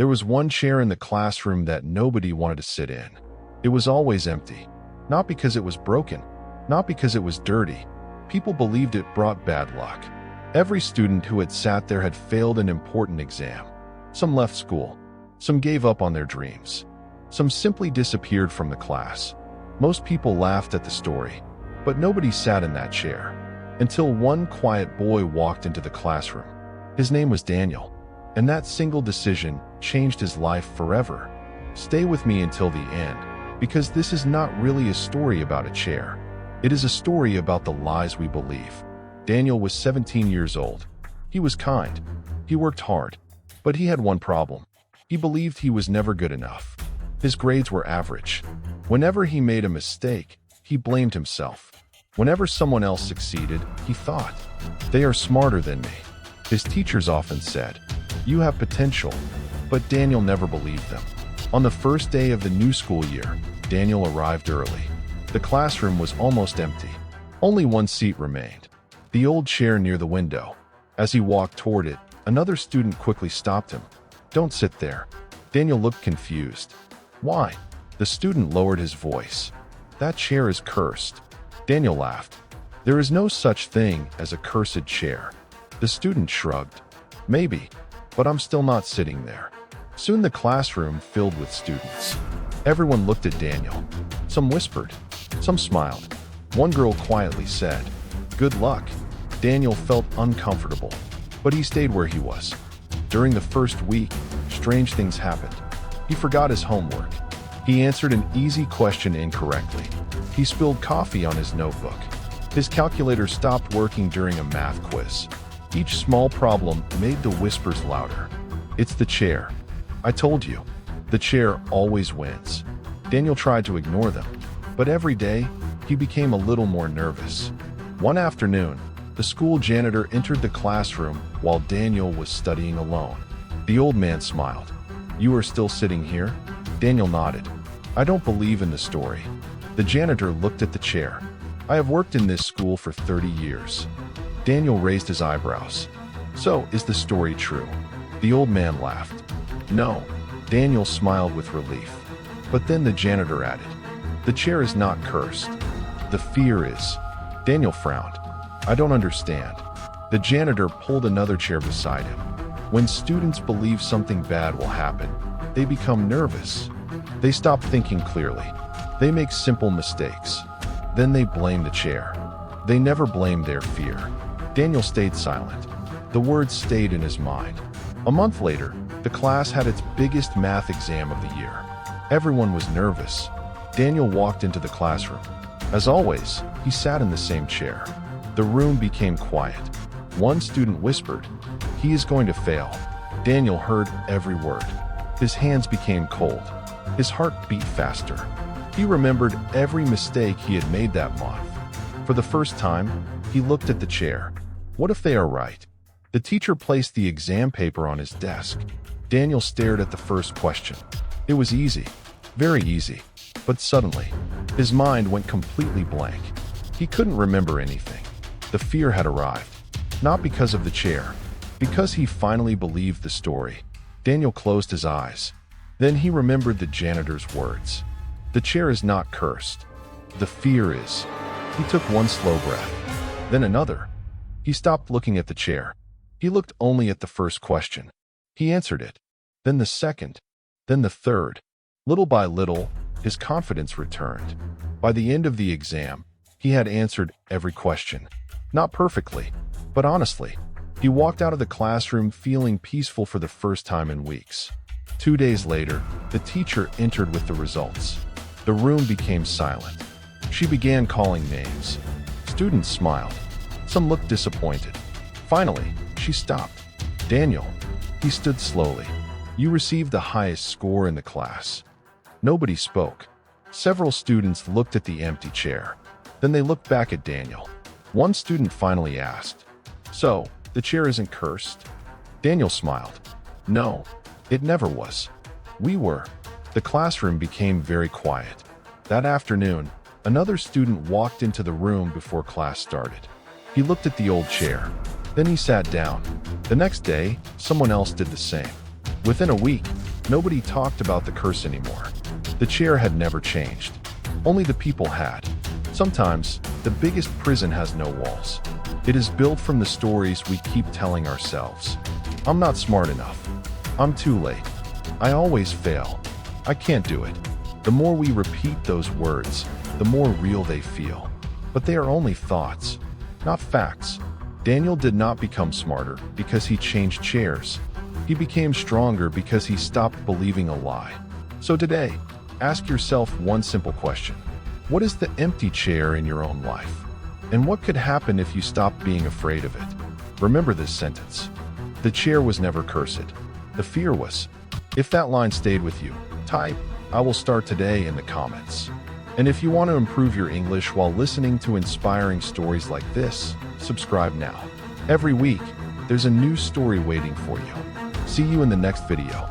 There was one chair in the classroom that nobody wanted to sit in. It was always empty. Not because it was broken, not because it was dirty. People believed it brought bad luck. Every student who had sat there had failed an important exam. Some left school. Some gave up on their dreams. Some simply disappeared from the class. Most people laughed at the story, but nobody sat in that chair. Until one quiet boy walked into the classroom. His name was Daniel, and that single decision changed his life forever. Stay with me until the end, because this is not really a story about a chair. It is a story about the lies we believe. Daniel was 17 years old. He was kind. He worked hard. But he had one problem. He believed he was never good enough. His grades were average. Whenever he made a mistake, he blamed himself. Whenever someone else succeeded, he thought, "They are smarter than me." His teachers often said, "You have potential," but Daniel never believed them. On the first day of the new school year, Daniel arrived early. The classroom was almost empty. Only one seat remained, the old chair near the window. As he walked toward it, another student quickly stopped him. "Don't sit there." Daniel looked confused. "Why?" The student lowered his voice. "That chair is cursed." Daniel laughed. "There is no such thing as a cursed chair." The student shrugged. "Maybe, but I'm still not sitting there." Soon the classroom filled with students. Everyone looked at Daniel. Some whispered. Some smiled. One girl quietly said, "Good luck." Daniel felt uncomfortable, but he stayed where he was. During the first week, strange things happened. He forgot his homework. He answered an easy question incorrectly. He spilled coffee on his notebook. His calculator stopped working during a math quiz. Each small problem made the whispers louder. "It's the chair. I told you. The chair always wins." Daniel tried to ignore them, but every day, he became a little more nervous. One afternoon, the school janitor entered the classroom while Daniel was studying alone. The old man smiled. "You are still sitting here?" Daniel nodded. "I don't believe in the story." The janitor looked at the chair. "I have worked in this school for 30 years. Daniel raised his eyebrows. "So, is the story true?" The old man laughed. "No." Daniel smiled with relief. But then the janitor added, "The chair is not cursed. The fear is." Daniel frowned. "I don't understand." The janitor pulled another chair beside him. When students believe something bad will happen, they become nervous. They stop thinking clearly. They make simple mistakes. Then they blame the chair. They never blame their fear. Daniel stayed silent. The words stayed in his mind. A month later, the class had its biggest math exam of the year. Everyone was nervous. Daniel walked into the classroom. As always, he sat in the same chair. The room became quiet. One student whispered, "He is going to fail." Daniel heard every word. His hands became cold. His heart beat faster. He remembered every mistake he had made that month. For the first time, he looked at the chair. What if they are right? The teacher placed the exam paper on his desk. Daniel stared at the first question. It was easy, very easy. But suddenly, his mind went completely blank. He couldn't remember anything. The fear had arrived. Not because of the chair, because he finally believed the story. Daniel closed his eyes. Then he remembered the janitor's words. The chair is not cursed. The fear is. He took one slow breath, then another. He stopped looking at the chair. He looked only at the first question. He answered it. Then the second. Then the third. Little by little, his confidence returned. By the end of the exam, he had answered every question. Not perfectly, but honestly. He walked out of the classroom feeling peaceful for the first time in weeks. 2 days later, the teacher entered with the results. The room became silent. She began calling names. Students smiled. Some looked disappointed. Finally, she stopped. "Daniel." He stood slowly. "You received the highest score in the class." Nobody spoke. Several students looked at the empty chair. Then they looked back at Daniel. One student finally asked, "So, the chair isn't cursed?" Daniel smiled. "No, it never was. We were." The classroom became very quiet. That afternoon, another student walked into the room before class started. He looked at the old chair. Then he sat down. The next day, someone else did the same. Within a week, Nobody talked about the curse anymore. The chair had never changed. Only the people had. Sometimes, the biggest prison has no walls. It is built from the stories we keep telling ourselves. I'm not smart enough. I'm too late. I always fail. I can't do it. The more we repeat those words, the more real they feel. But they are only thoughts, not facts. Daniel did not become smarter because he changed chairs. He became stronger because he stopped believing a lie. So today, ask yourself one simple question. What is the empty chair in your own life? And what could happen if you stopped being afraid of it? Remember this sentence. The chair was never cursed. The fear was. If that line stayed with you, type, "I will start today" in the comments. And if you want to improve your English while listening to inspiring stories like this, subscribe now. Every week, there's a new story waiting for you. See you in the next video.